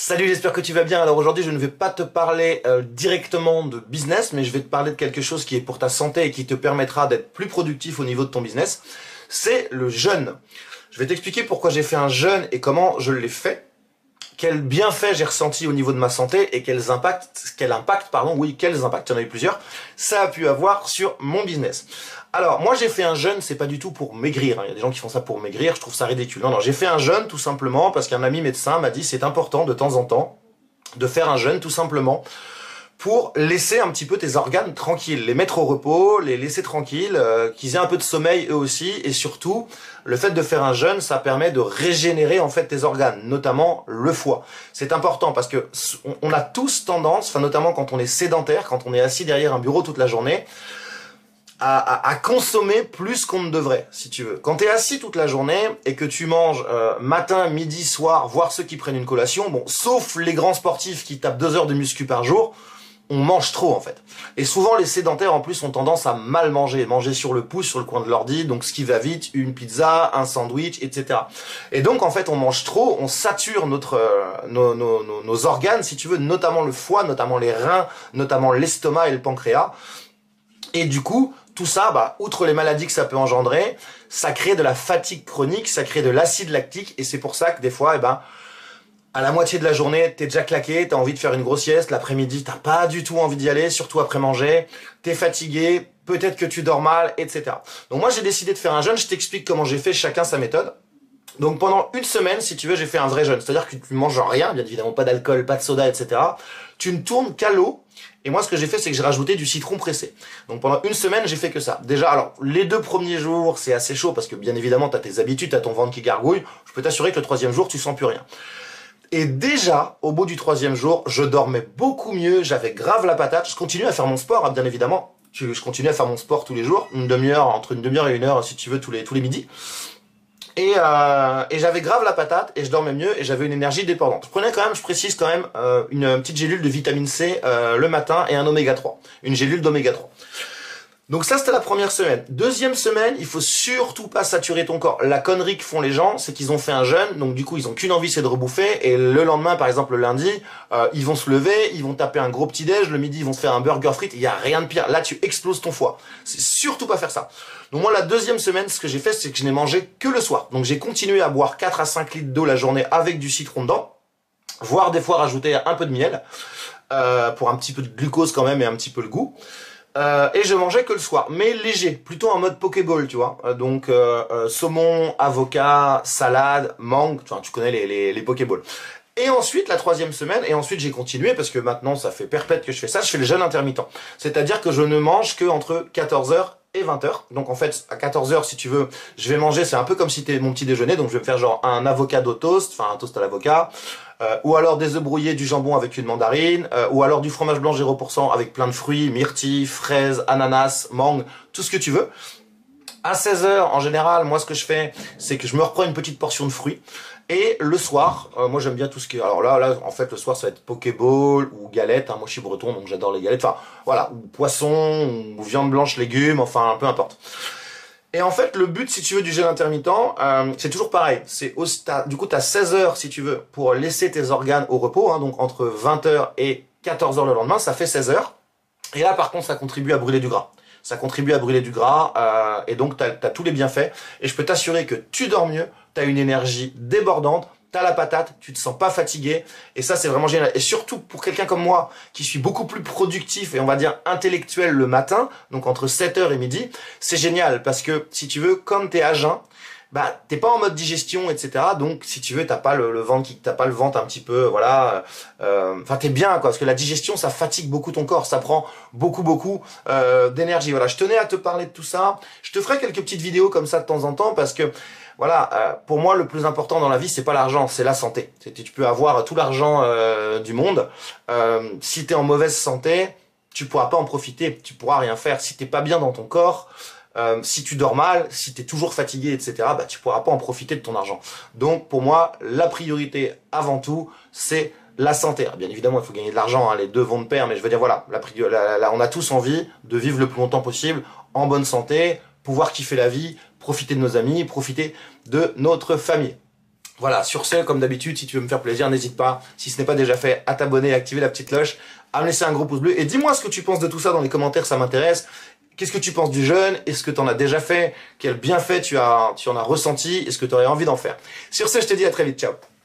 Salut, j'espère que tu vas bien. Alors aujourd'hui, je ne vais pas te parler directement de business, mais je vais te parler de quelque chose qui est pour ta santé et qui te permettra d'être plus productif au niveau de ton business. C'est le jeûne. Je vais t'expliquer pourquoi j'ai fait un jeûne et comment je l'ai fait. Quels bienfaits j'ai ressenti au niveau de ma santé et quels impacts, il y en a eu plusieurs, ça a pu avoir sur mon business. Alors, moi j'ai fait un jeûne, c'est pas du tout pour maigrir, il y a des gens qui font ça pour maigrir, je trouve ça ridicule. Non, j'ai fait un jeûne tout simplement parce qu'un ami médecin m'a dit c'est important de temps en temps de faire un jeûne tout simplement pour laisser un petit peu tes organes tranquilles, les mettre au repos, les laisser tranquilles, qu'ils aient un peu de sommeil eux aussi, et surtout, le fait de faire un jeûne, ça permet de régénérer en fait tes organes, notamment le foie. C'est important parce que on a tous tendance, notamment quand on est sédentaire, quand on est assis derrière un bureau toute la journée, à consommer plus qu'on ne devrait, si tu veux. Quand tu es assis toute la journée et que tu manges matin, midi, soir, voire ceux qui prennent une collation, bon, sauf les grands sportifs qui tapent 2 heures de muscu par jour, on mange trop en fait. Et souvent les sédentaires en plus ont tendance à mal manger, manger sur le pouce, sur le coin de l'ordi, donc ce qui va vite, une pizza, un sandwich, etc. Et donc en fait on mange trop, on sature nos organes, si tu veux, notamment le foie, notamment les reins, notamment l'estomac et le pancréas. Et du coup, tout ça, outre les maladies que ça peut engendrer, ça crée de la fatigue chronique, ça crée de l'acide lactique, et c'est pour ça que des fois, à la moitié de la journée, t'es déjà claqué, t'as envie de faire une grosse sieste, l'après-midi, t'as pas du tout envie d'y aller, surtout après manger, t'es fatigué, peut-être que tu dors mal, etc. Donc moi, j'ai décidé de faire un jeûne, je t'explique comment j'ai fait, chacun sa méthode. Donc pendant une semaine, si tu veux, j'ai fait un vrai jeûne, c'est-à-dire que tu manges rien, bien évidemment pas d'alcool, pas de soda, etc. Tu ne tournes qu'à l'eau, et moi ce que j'ai fait, c'est que j'ai rajouté du citron pressé. Donc pendant une semaine, j'ai fait que ça. Déjà, alors, les 2 premiers jours, c'est assez chaud, parce que bien évidemment, t'as tes habitudes, t'as ton ventre qui gargouille, je peux t'assurer que le 3e jour, tu sens plus rien. Et déjà, au bout du 3e jour, je dormais beaucoup mieux, j'avais grave la patate, je continue à faire mon sport, bien évidemment, je continue à faire mon sport tous les jours, une demi-heure, entre une demi-heure et 1 heure, si tu veux, tous les midis. Et j'avais grave la patate, et je dormais mieux, et j'avais une énergie débordante. Je précise quand même, une petite gélule de vitamine C le matin, et un oméga 3, une gélule d'oméga 3. Donc ça, c'était la première semaine. 2e semaine, il faut surtout pas saturer ton corps. La connerie que font les gens, c'est qu'ils ont fait un jeûne, donc du coup, ils ont qu'une envie, c'est de rebouffer, et le lendemain, par exemple le lundi, ils vont se lever, ils vont taper un gros petit-déj, le midi, ils vont se faire un burger frites, il y a rien de pire. Là, tu exploses ton foie. C'est surtout pas faire ça. Donc moi, la 2e semaine, ce que j'ai fait, c'est que je n'ai mangé que le soir. Donc j'ai continué à boire 4 à 5 litres d'eau la journée avec du citron dedans, voire des fois rajouter un peu de miel, pour un petit peu de glucose quand même et un petit peu le goût. Et je mangeais que le soir, mais léger, plutôt en mode Pokéball, tu vois. Donc saumon, avocat, salade, mangue, tu connais les Pokéballs. Et ensuite, la 3e semaine, et ensuite j'ai continué, parce que maintenant ça fait perpète que je fais ça, je fais le jeûne intermittent. C'est-à-dire que je ne mange que entre 14h et 20h. Donc en fait, à 14h, si tu veux, je vais manger, c'est un peu comme si c'était mon petit déjeuner, donc je vais me faire genre un avocado toast, enfin un toast à l'avocat, ou alors des œufs brouillés, du jambon avec une mandarine, ou alors du fromage blanc 0% avec plein de fruits, myrtilles, fraises, ananas, mangue, tout ce que tu veux. À 16h, en général, moi ce que je fais, c'est que je me reprends une petite portion de fruits. Et le soir, moi j'aime bien tout ce qui est... Alors là, en fait, le soir, ça va être Pokéball ou galette. Moi, je suis breton, donc j'adore les galettes. Enfin, voilà, ou poisson, ou viande blanche, légumes, enfin, peu importe. Et en fait, le but, si tu veux, du jeûne intermittent, c'est toujours pareil. Du coup, tu as 16 heures, si tu veux, pour laisser tes organes au repos. Donc, entre 20h et 14h le lendemain, ça fait 16 heures. Et là, par contre, ça contribue à brûler du gras. Ça contribue à brûler du gras, et donc tu as tous les bienfaits. Et je peux t'assurer que tu dors mieux, tu as une énergie débordante, tu as la patate, tu te sens pas fatigué, et ça c'est vraiment génial. Et surtout pour quelqu'un comme moi, qui suis beaucoup plus productif et on va dire intellectuel le matin, donc entre 7h et midi, c'est génial, parce que si tu veux, comme tu es à jeun, t'es pas en mode digestion, etc. Donc, si tu veux, t'as pas le ventre un petit peu, voilà. Enfin, t'es bien, quoi. Parce que la digestion, ça fatigue beaucoup ton corps. Ça prend beaucoup d'énergie. Voilà. Je tenais à te parler de tout ça. Je te ferai quelques petites vidéos comme ça de temps en temps parce que, voilà, pour moi, le plus important dans la vie, c'est pas l'argent, c'est la santé. Tu peux avoir tout l'argent du monde. Si t'es en mauvaise santé, tu pourras pas en profiter. Tu pourras rien faire. Si t'es pas bien dans ton corps, si tu dors mal, si tu es toujours fatigué, etc., tu pourras pas en profiter de ton argent. Donc, pour moi, la priorité avant tout, c'est la santé. Alors, bien évidemment, il faut gagner de l'argent, les deux vont de pair, mais je veux dire, voilà, on a tous envie de vivre le plus longtemps possible, en bonne santé, pouvoir kiffer la vie, profiter de nos amis, profiter de notre famille. Voilà, sur ce, comme d'habitude, si tu veux me faire plaisir, n'hésite pas, si ce n'est pas déjà fait, à t'abonner et activer la petite cloche, à me laisser un gros pouce bleu. Et dis-moi ce que tu penses de tout ça dans les commentaires, ça m'intéresse. Qu'est-ce que tu penses du jeûne? Est-ce que tu en as déjà fait? Quel bienfait tu en as ressenti? Est-ce que tu aurais envie d'en faire? Sur ce, je te dis à très vite, ciao.